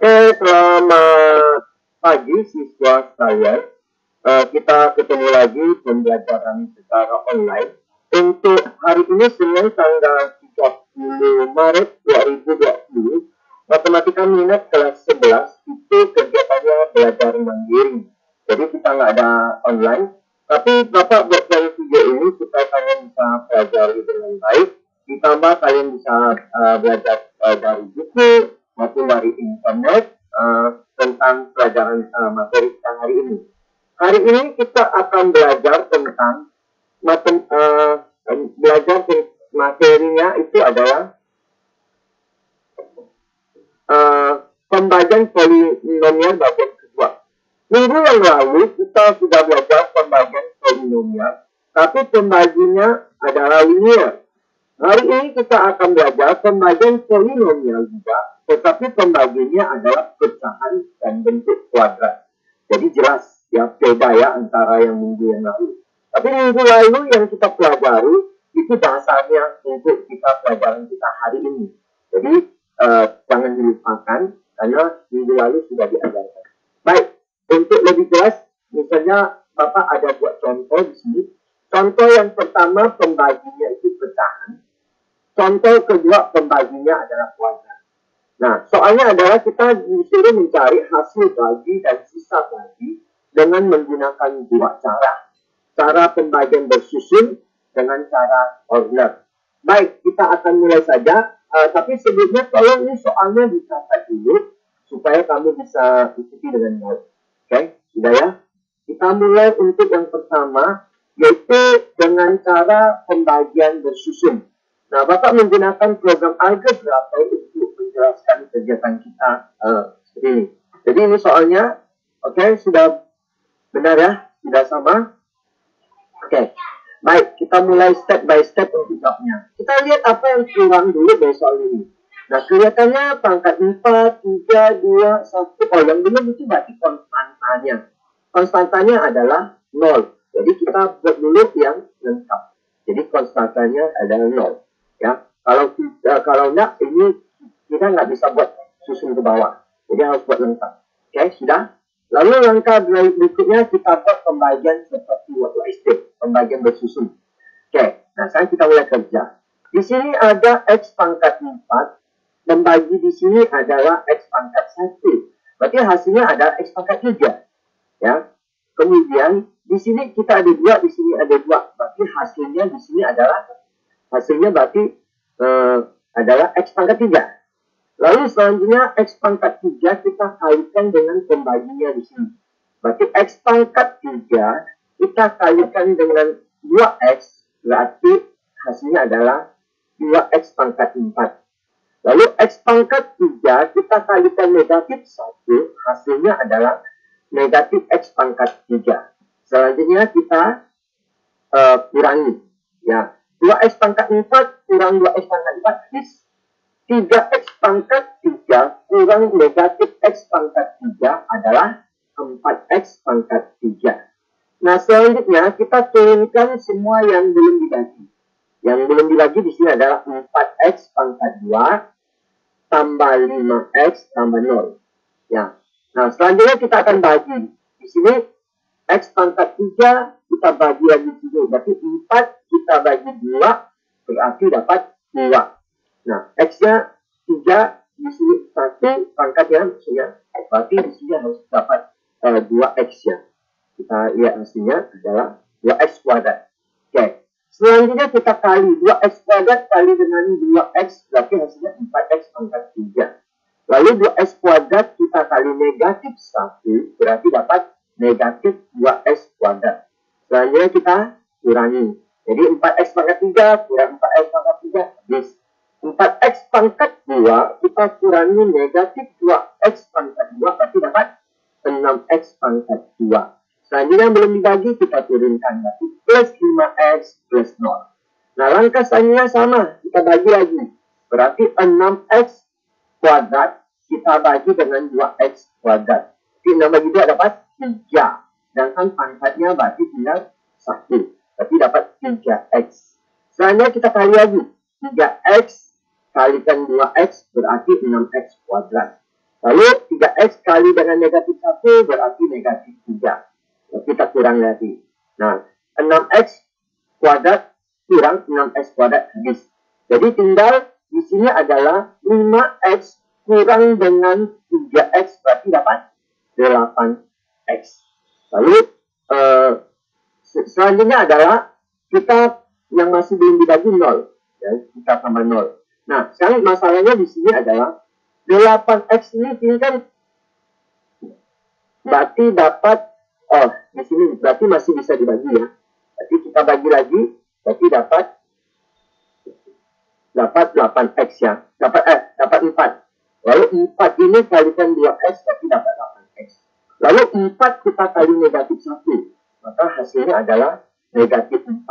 Selamat pagi siswa sekalian. Kita ketemu lagi pembelajaran secara online. Untuk hari ini Senin tanggal 30 Maret 2020, Matematika Minat kelas 11 itu kegiatannya belajar mandiri. Jadi kita nggak ada online, tapi Bapak buat dari video ini supaya kalian bisa pelajari dengan baik. Ditambah kalian bisa belajar dari buku maupun dari internet tentang pelajaran materi kita hari ini. Hari ini kita akan belajar tentang materinya itu adalah pembagian polinomial bagian kedua. Minggu yang lalu kita sudah belajar pembagian polinomial, tapi pembaginya adalah linear. Hari ini kita akan belajar pembagian polinomial juga, tetapi pembagiannya adalah pecahan dan bentuk kuadrat. Jadi jelas ya beda ya antara yang minggu yang lalu. Tapi minggu lalu yang kita pelajari itu dasarnya untuk kita pelajaran kita hari ini. Jadi jangan dilupakan karena minggu lalu sudah diajarkan. Baik, untuk lebih jelas, misalnya Bapak ada buat contoh di sini. Contoh yang pertama pembaginya itu pecahan. Contoh kedua pembaginya adalah kuadrat. Nah, soalnya adalah kita disuruh mencari hasil bagi dan sisa bagi dengan menggunakan dua cara. Cara pembagian bersusun dengan cara order. Baik, kita akan mulai saja. Tapi sebelumnya tolong ini soalnya dicatat dulu supaya kamu bisa ikuti dengan baik. Oke, sudah ya? Kita mulai untuk yang pertama, yaitu dengan cara pembagian bersusun. Nah, Bapak menggunakan program algebra untuk menjelaskan kegiatan kita seperti ini. Jadi ini soalnya, oke, sudah benar ya? Sudah sama? Oke, baik, kita mulai step by step untuk jawabnya. Kita lihat apa yang kurang dulu dari soal ini. Nah, kelihatannya pangkat 4, 3, 2, 1. Oh, yang belum itu berarti konstantanya. Konstantanya adalah 0. Jadi kita buat dulu yang lengkap. Jadi konstantanya adalah 0. Ya, kalau enggak ini kita nggak bisa buat susun ke bawah. Jadi harus buat lengkap. Oke, sudah. Lalu langkah berikutnya kita buat pembagian seperti waktu SD, pembagian bersusun. Oke, nah sekarang kita mulai kerja. Di sini ada X pangkat 4, membagi di sini adalah X pangkat 1. Berarti hasilnya ada X pangkat 3. Ya. Kemudian di sini kita ada 2, di sini ada 2. Berarti hasilnya di sini adalah berarti adalah X pangkat 3. Lalu selanjutnya X pangkat 3 kita kalikan dengan pembaginya di sini. Berarti X pangkat 3 kita kalikan dengan 2X. Berarti hasilnya adalah 2X pangkat 4. Lalu X pangkat 3 kita kalikan negatif 1. Hasilnya adalah negatif X pangkat 3. Selanjutnya kita kurangi. Ya. 2X pangkat 4 kurang 2X pangkat 4 is 3X pangkat 3 kurang negatif X pangkat 3 adalah 4X pangkat 3. Nah, selanjutnya kita turunkan semua yang belum dibagi. Yang belum dibagi di sini adalah 4X pangkat 2 tambah 5X tambah 0. Ya. Nah, selanjutnya kita akan bagi. Di sini X pangkat 3 kita bagi lagi dulu. Berarti 4 kita bagi 2 berarti dapat 2. Nah, X-nya 3 di sini 1 pangkatnya maksudnya. Berarti di sini harus dapat 2X-nya. Kita lihat hasilnya adalah 2X kuadrat. Oke. Selanjutnya kita kali 2X kuadrat kali dengan 2X berarti hasilnya 4X pangkat 3. Lalu 2X kuadrat kita kali negatif 1 berarti dapat negatif 2X kuadrat. Selanjutnya kita kurangi. Jadi 4X pangkat 3 kurang 4X pangkat 3 habis. 4X pangkat 2 kita kurangi negatif 2X pangkat 2 berarti dapat 6X pangkat 2. Selanjutnya belum dibagi kita turunkan berarti plus 5X plus 0. Nah, langkah selanjutnya sama, kita bagi lagi. Berarti 6X kuadrat kita bagi dengan 2X kuadrat. Jadi 6 bagi 2 dapat 3. Sedangkan pangkatnya berarti tinggal 1. Berarti dapat 3X. Selanjutnya kita kali lagi. 3X kalikan 2X berarti 6X kuadrat. Lalu 3x kali dengan negatif 1 berarti negatif 3. Kita kurang lagi. Nah, 6x kuadrat kurang 6x kuadrat habis. Jadi tinggal di sini adalah 5x kurang dengan 3x berarti dapat 8x. Lalu selanjutnya adalah kita yang masih belum dibagi 0. Ya, kita tambah 0. Nah, sekarang masalahnya di sini adalah 8x ini kan berarti dapat, di sini berarti masih bisa dibagi ya. Berarti kita bagi lagi, berarti dapat 8x ya. Dapat 4. Lalu 4 ini kalikan 2x berarti dapat 8x. Lalu 4 kita kali negatif 1. Maka hasilnya adalah negatif 4.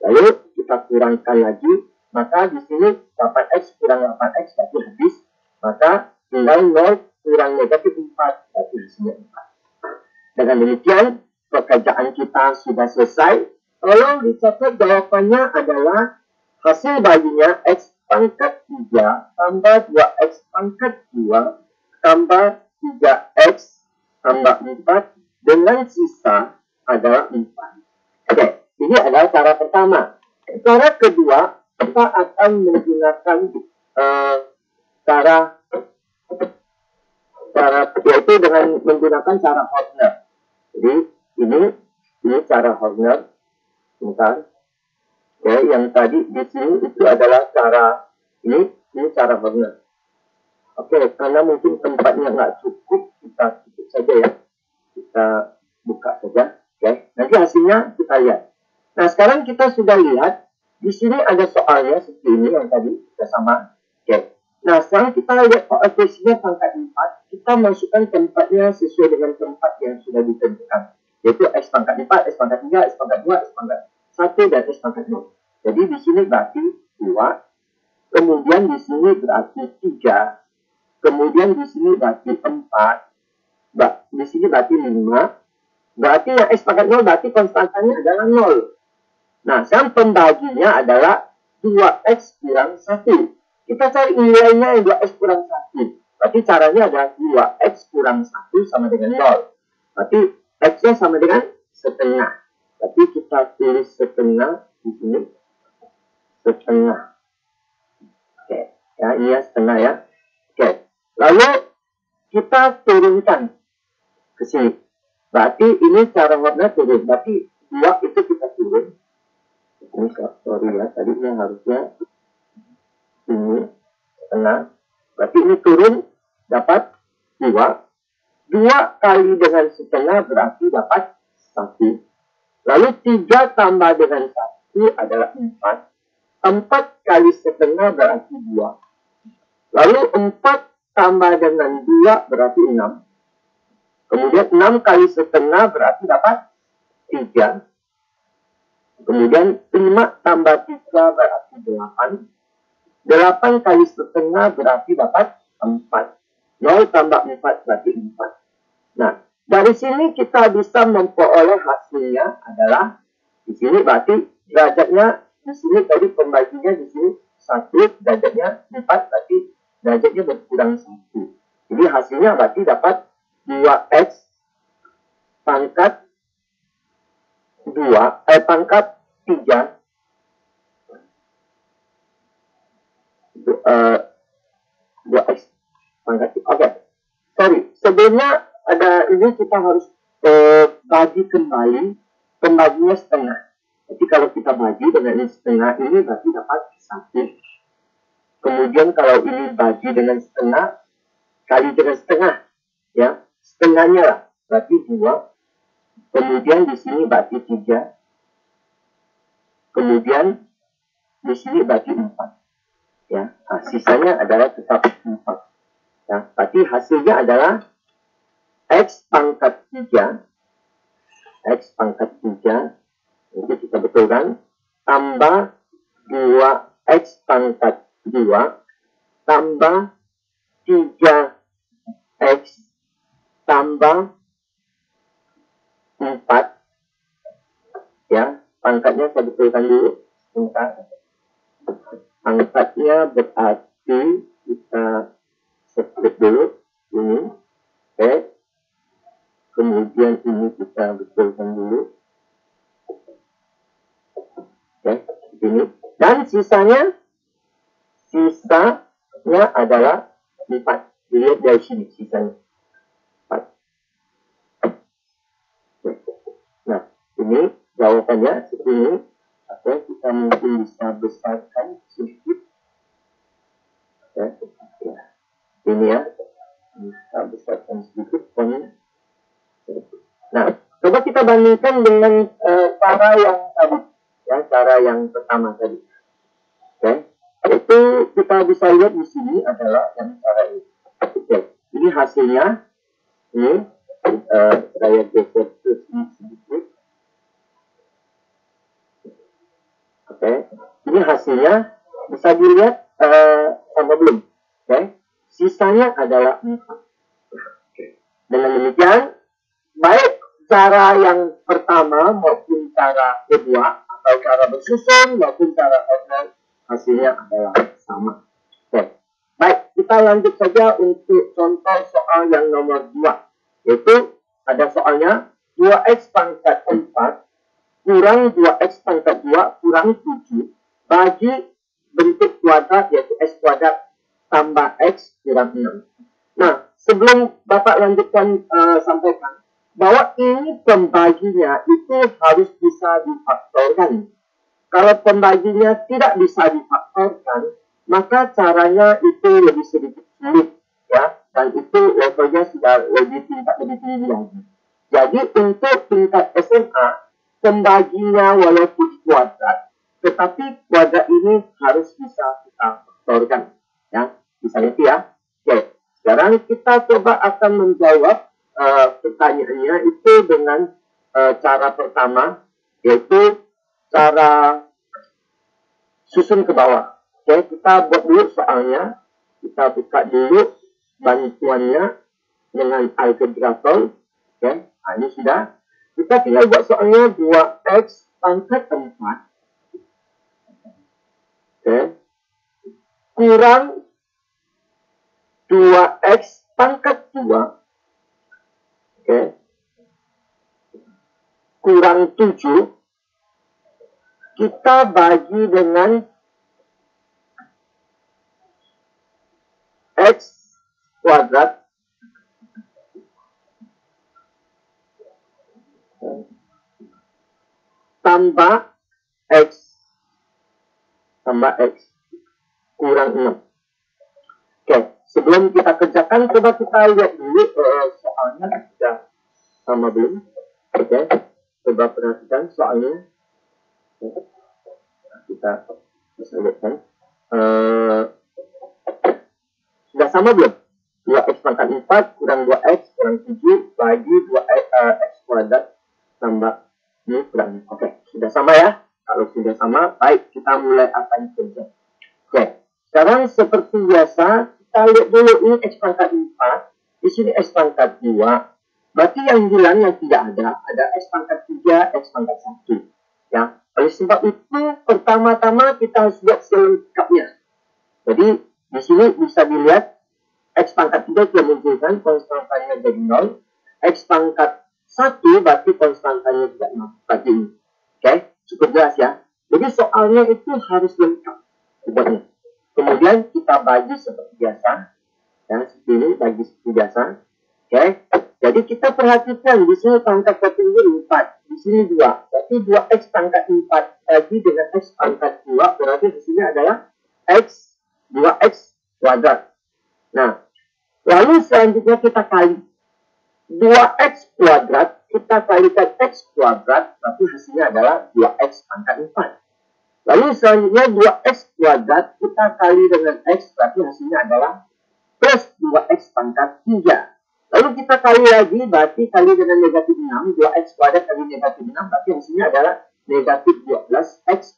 Lalu kita kurangkan lagi, maka di sini 8x kurang 8x berarti habis. Maka tinggal 0 kurang negatif 4 berarti hasilnya 4. Dengan demikian, pekerjaan kita sudah selesai. Tolong dicatat jawabannya adalah hasil baginya x pangkat 3 tambah 2x pangkat 2 tambah 3x tambah 4 dengan sisa adalah 4. Oke, ini adalah cara pertama. Cara kedua, kita akan menggunakan cara yaitu dengan menggunakan cara Horner. Jadi ini cara Horner. Bentar. Ya, yang tadi di sini itu adalah cara ini cara Horner. Oke, karena mungkin tempatnya nggak cukup, kita tutup saja ya. Kita buka saja. Oke, nanti hasilnya kita lihat. Nah, sekarang kita sudah lihat di sini ada soalnya seperti ini yang tadi kita sama. Oke. Nah, sekarang kita lihat koefisiennya pangkat 4. Kita masukkan tempatnya sesuai dengan tempat yang sudah ditentukan. Yaitu x pangkat 4, x pangkat 3, x pangkat 2, x pangkat 1, dan x pangkat 0. Jadi di sini berarti 2. Kemudian di sini berarti 3. Kemudian di sini berarti 4. Di sini berarti 5. Berarti yang x pangkat 0 berarti konstantanya adalah 0. Nah, sekarang pembaginya adalah 2x kurang 1. Kita cari nilainya yang 2x kurang 1. Berarti caranya adalah 2x kurang 1 sama dengan 0. Berarti x-nya sama dengan setengah. Berarti kita tulis setengah di sini. Setengah. Oke. Ya, ini ya setengah ya. Oke. Lalu kita turunkan ke sini. Berarti ini cara warna turun. Berarti 2 itu kita turun. Ini sorry ya, tadinya harusnya ini setengah. Berarti ini turun dapat 2. 2 kali dengan setengah berarti dapat 1. Lalu 3 tambah dengan 1 adalah 4. 4 kali setengah berarti 2. Lalu 4 tambah dengan 2 berarti 6. Kemudian 6 kali setengah berarti dapat 3. Kemudian 5 tambah 3 berarti 8. 8 kali setengah berarti dapat 4. 0 tambah 4 berarti 4. Nah, dari sini kita bisa memperoleh hasilnya adalah di sini berarti derajatnya di sini tadi pembaginya di sini 1, derajatnya 4 berarti derajatnya berkurang 1. Jadi hasilnya berarti dapat 2x pangkat 2 pangkat 3 2x pangkat 3. Oke. Sorry, sebelumnya ada ini kita harus bagi kembali, pembaginya setengah. Jadi kalau kita bagi dengan ini setengah, ini berarti dapat 1. Kemudian kalau ini bagi dengan setengah, kali dengan setengah, ya, setengahnya lah, berarti 2. Kemudian di sini berarti 3. Kemudian di sini berarti 4. Ya, nah, sisanya adalah tetap 4. Ya, berarti hasilnya adalah x pangkat 3. X pangkat 3. Itu kita betulkan. Tambah 2x pangkat 2. Tambah 3x. Tambah 4. Ya, pangkatnya saya betulkan dulu. Bentar. Pangkatnya berarti kita split dulu. Ini kita betulkan dulu. Oke, ini. Dan sisanya adalah 4. Dilihat dari sini sisanya 4. Nah, ini jawabannya seperti ini. Oke, kita mungkin bisa besarkan sedikit. Oke, ini ya. Kita besarkan sedikit poinnya. Nah, coba kita bandingkan dengan cara yang tadi, ya, cara yang pertama tadi. Oke, itu kita bisa lihat di sini adalah yang cara ini. Oke, ini hasilnya. Ini saya geser ke sini sedikit. Oke, ini hasilnya bisa dilihat sama belum? Oke, sisanya adalah 4. Oke. Dengan demikian, baik cara yang pertama maupun cara kedua atau cara bersusun maupun cara ordinal, hasilnya adalah sama. Oke. Baik, kita lanjut saja untuk contoh soal yang nomor 2. Yaitu ada soalnya 2x pangkat 4 kurang 2x pangkat 2 kurang 7 bagi bentuk kuadrat yaitu x kuadrat tambah x kurang 6. Nah, sebelum Bapak lanjutkan sampaikan bahwa ini pembaginya itu harus bisa difaktorkan. Kalau pembaginya tidak bisa difaktorkan, maka caranya itu lebih sedikit sulit, ya, dan itu levelnya sudah lebih tinggi lagi. Jadi untuk tingkat SMA, pembaginya walaupun kuadrat, tetapi kuadrat ini harus bisa kita faktorkan, ya, misalnya itu ya. Oke, sekarang kita coba akan menjawab pertanyaannya itu dengan cara pertama, yaitu cara susun ke bawah. Oke, kita buat dulu soalnya. Kita buka dulu bantuannya dengan algebraical. Oke, ini sudah. Kita tinggal buat soalnya 2x pangkat 4. Oke, kurang 2x pangkat 2. Oke, kurang 7, kita bagi dengan x kuadrat tambah x kurang 6. Oke, sebelum kita kerjakan, coba kita lihat dulu soalnya sudah sama belum. Oke, coba perhatikan soalnya. Kita bisa lihatkan. Sudah sama belum? 2x pangkat 4 kurang 2x kurang 7 bagi 2x kuadrat tambah ini kurang. Oke, sudah sama ya? Kalau sudah sama, baik, kita mulai akan kerja. Oke, sekarang seperti biasa, kita lihat dulu ini x pangkat 4, di sini x pangkat 2. Berarti yang hilang yang tidak ada x pangkat 3, x pangkat 1. Ya, oleh sebab itu, pertama-tama kita harus buat selengkapnya. Jadi, di sini bisa dilihat, x pangkat 3 kita munculkan, konstantanya jadi 0. X pangkat 1 berarti konstantanya tidak 0. Berarti ini. Oke, cukup jelas ya. Jadi, soalnya itu harus lengkap. Buatnya. Kemudian kita bagi seperti biasa. Ya, seperti ini, bagi seperti biasa. Oke, jadi kita perhatikan di sini pangkat 1 ini 4, di sini 2. Berarti 2x pangkat 4 bagi dengan x pangkat 2, berarti di sini adalah x 2x kuadrat. Nah, lalu selanjutnya kita kali 2x kuadrat, kita kalikan x kuadrat, berarti hasilnya adalah 2x pangkat 4. Lalu selanjutnya 2x kuadrat, kita kali dengan x, berarti hasilnya adalah plus 2x pangkat 3. Lalu kita kali lagi, berarti kali dengan negatif 6, 2x kuadrat kali negatif 6, berarti hasilnya adalah negatif 12x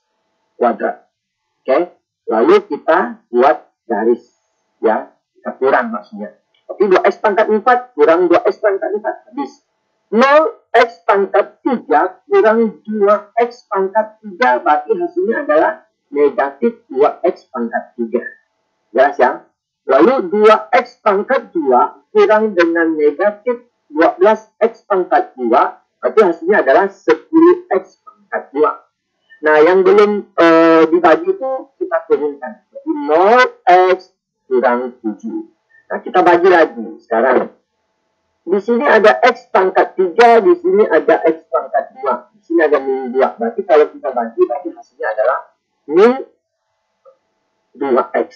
kuadrat. Oke, lalu kita buat garis, ya, kita kurang maksudnya. Oke, 2x pangkat 4 kurang 2x pangkat 4, habis. 0x pangkat 3 kurang 2x pangkat 3, berarti hasilnya adalah negatif 2x pangkat 3. Jelas ya? Lalu 2x pangkat 2 kurang dengan negatif 12x pangkat 2, berarti hasilnya adalah 10x pangkat 2. Nah, yang belum dibagi itu kita turunkan. Jadi 0x kurang 7. Nah, kita bagi lagi sekarang. Di sini ada x pangkat 3, di sini ada x pangkat 2. Di sini ada min 2. Berarti kalau kita bagi, berarti hasilnya adalah min 2x.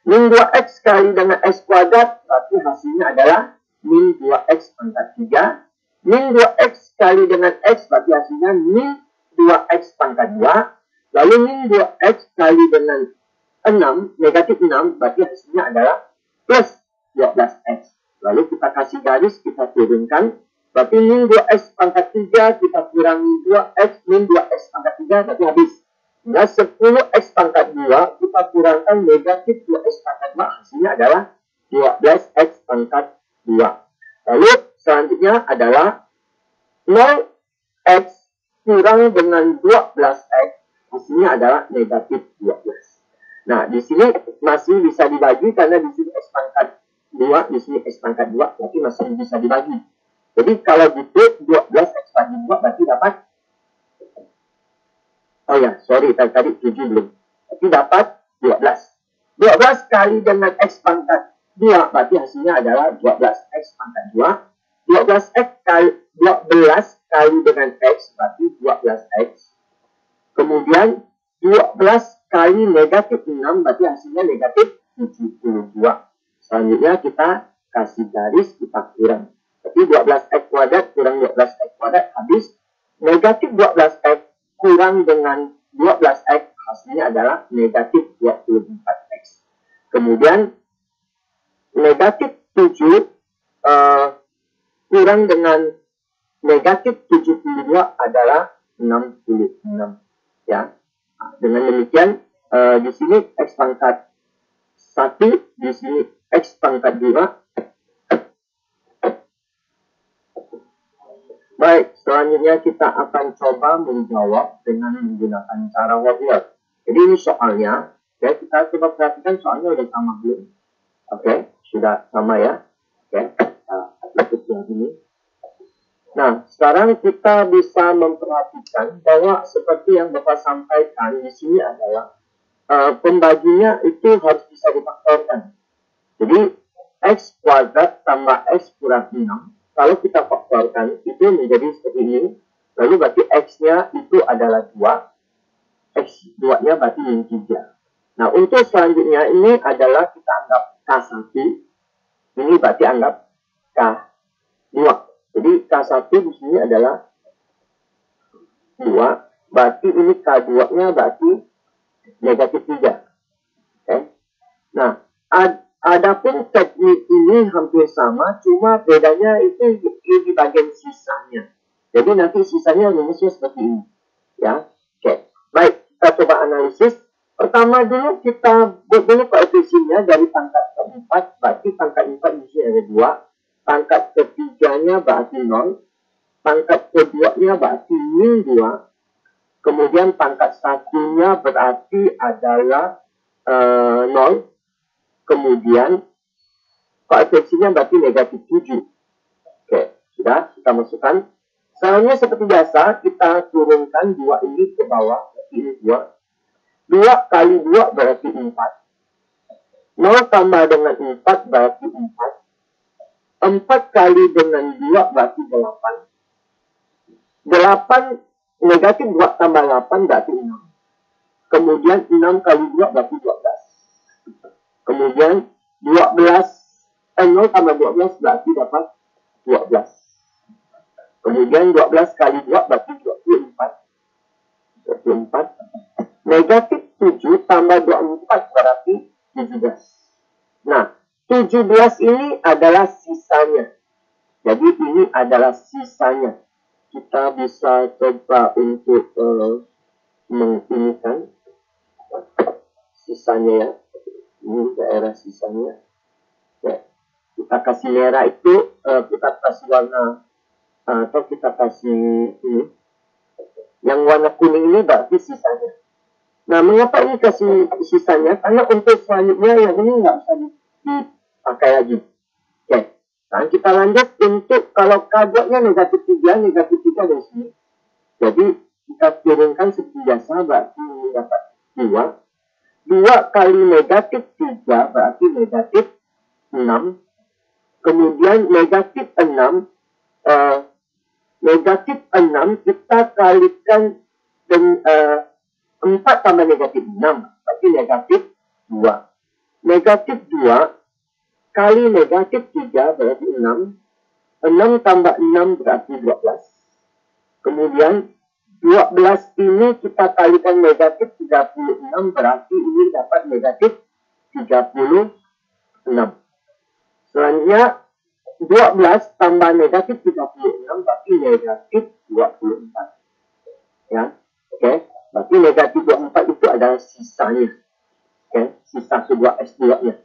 Min 2x kali dengan x kuadrat, berarti hasilnya adalah min 2x pangkat 3. Min 2x kali dengan x, berarti hasilnya min 2x pangkat 2. Lalu min 2x kali dengan 6, negatif 6, berarti hasilnya adalah plus 12x. Lalu kita kasih garis, kita turunkan. Berarti min 2x pangkat 3, kita kurangi 2x, min 2x pangkat 3, berarti habis. Nah, 10x pangkat 2, kita kurangkan negatif 2x pangkat 2, hasilnya adalah 12x pangkat 2. Lalu, selanjutnya adalah 0x kurang dengan 12x, hasilnya adalah negatif 12. Nah, di sini masih bisa dibagi, karena di sini x pangkat 2, di sini x pangkat 2, berarti masih bisa dibagi. Jadi, kalau gitu, 12x bagi 2, berarti dapat, oh ya, sorry, tadi 7 belum. Berarti dapat 12. 12 kali dengan x pangkat 2, berarti hasilnya adalah 12x pangkat 2. 12 kali dengan x, berarti 12x. Kemudian, 12 kali negatif 6, berarti hasilnya negatif 72. Selanjutnya kita kasih garis, kita kurang. Berarti 12x kuadrat kurang 12x kuadrat, habis. Negatif 12x kurang dengan 12x, hasilnya adalah negatif 24x. Kemudian, negatif 7 kurang dengan negatif 72 adalah 66. Ya. Dengan demikian, di sini x pangkat 1, di sini x pangkat 2. Baik, selanjutnya kita akan coba menjawab dengan menggunakan cara Word. Jadi ini soalnya, ya, kita coba perhatikan soalnya udah sama belum? Oke, sudah sama ya. Oke, tutup yang ini. Nah, sekarang kita bisa memperhatikan bahwa seperti yang Bapak sampaikan di sini adalah pembaginya itu harus bisa difaktorkan. Jadi, x kuadrat tambah x kurang 6. Kalau kita faktorkan, itu menjadi seperti ini. Lalu berarti x-nya itu adalah 2. X2-nya berarti min 3. Nah, untuk selanjutnya ini adalah kita anggap K1. Ini berarti anggap K2. Jadi, K1 di sini adalah 2. Berarti ini K2-nya berarti negatif 3. Oke. Nah, adapun teknik ini hampir sama, cuma bedanya itu di bagian sisanya. Jadi nanti sisanya rumusnya seperti ini. Ya, oke. Baik, kita coba analisis. Pertama dulu kita buat dulu koefisiennya dari pangkat ke-4, berarti pangkat 4 di sini ada 2. Pangkat ketiganya berarti 0. Pangkat keduanya berarti min 2. Kemudian pangkat satunya berarti adalah 0. Kemudian koefisiennya berarti negatif 7. Oke, sudah kita masukkan. Selanjutnya seperti biasa, kita turunkan 2 ini ke bawah. Ini 2. 2 kali 2 berarti 4. 0 tambah dengan 4 berarti 4. 4 kali dengan 2 berarti 8. 8 negatif 2 tambah 8 berarti 6. Kemudian 6 kali 2 berarti 12. Kemudian 0 tambah 12 berarti dapat 12. Kemudian 12 kali 2 berarti 24. 24. Negatif 7 tambah 24 berarti 17. Nah, 17 ini adalah sisanya. Jadi ini adalah sisanya. Kita bisa coba untuk menginikan sisanya ya. Ini daerah sisanya. Ya. Kita kasih merah itu, kita kasih warna, atau kita kasih ini. Yang warna kuning ini berarti sisanya. Nah, mengapa ini kasih sisanya? Karena untuk selanjutnya yang ini nggak bisa dipakai lagi. Oke. Nah, kita lanjut untuk kalau kadoknya negatif 3 dari sini. Jadi kita turunkan seperti biasa, berarti ini dapat 2. 2 kali negatif 3 berarti negatif 6. Kemudian negatif 6 kita kalikan dengan 4 tambah negatif 6 berarti negatif 2. Negatif 2 kali negatif 3 berarti 6. 6 tambah 6 berarti 12. Kemudian 12 ini kita kalikan negatif 36 berarti ini dapat negatif 36. Selanjutnya 12 tambah negatif 36 berarti negatif 24. Ya, oke. Berarti negatif 24 itu adalah sisanya. Oke, sisa sebuah S2-nya.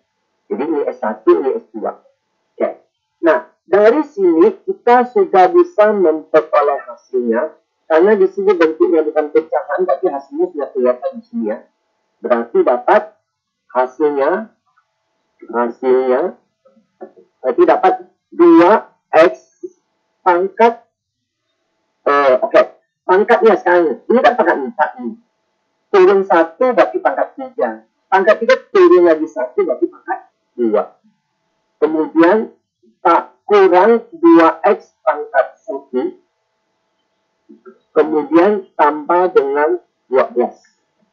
Jadi ini S1, ini S2. Oke. Nah, dari sini kita sudah bisa memperoleh hasilnya. Karena di sini bentuknya bukan pecahan, tapi hasilnya sudah kelihatan di sini ya. Berarti dapat hasilnya berarti dapat 2x pangkat pangkatnya sekarang. Ini kan pangkat 4 nih. Turun 1 berarti pangkat 3. Pangkat 3 turun lagi 1 berarti pangkat 2. Kemudian tak kurang 2x pangkat 1. Kemudian tambah dengan 12.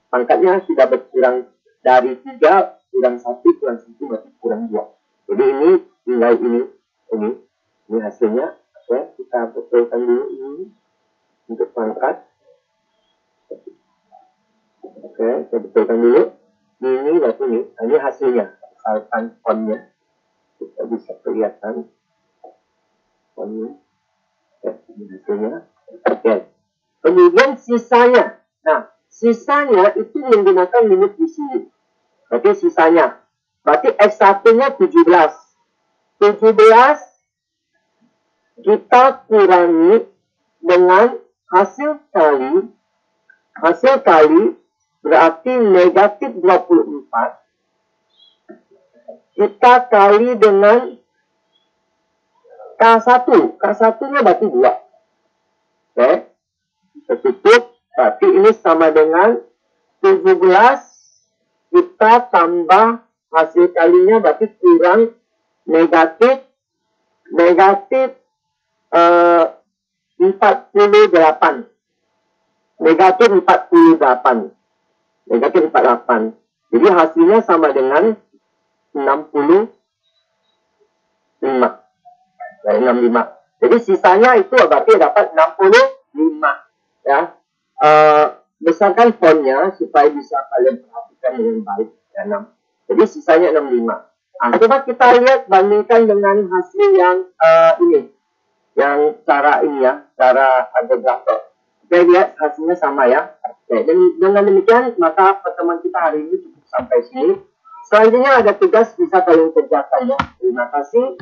Pangkatnya sudah berkurang dari 3 kurang 1 kurang 1 berarti kurang 2. Jadi ini tinggal ini hasilnya. Oke, kita betulkan dulu ini untuk pangkat. Oke, kita betulkan dulu. Ini berarti ini hasilnya. Misalkan fontnya kita bisa kelihatan fontnya. Oke, ini hasilnya. Oke. Kemudian sisanya. Nah, sisanya itu menggunakan limit di sini. Berarti sisanya. Berarti X1-nya 17. 17 kita kurangi dengan hasil kali berarti negatif 24. Kita kali dengan K1. K1-nya berarti 2. Oke. Tutup. Berarti ini sama dengan 17 kita tambah hasil kalinya berarti kurang negatif 48. Negatif 48. Jadi hasilnya sama dengan 65. Dari 65. Jadi sisanya itu berarti dapat 65. Ya. Besarkan fontnya supaya bisa kalian perhatikan dengan baik. Ya, 6. Jadi sisanya 65. Nah, coba kita lihat bandingkan dengan hasil yang ini. Yang cara ini ya, cara agregator. Oke, lihat hasilnya sama ya. Oke, dan dengan demikian maka pertemuan kita hari ini cukup sampai sini. Selanjutnya ada tugas bisa kalian kerjakan ya. Terima kasih.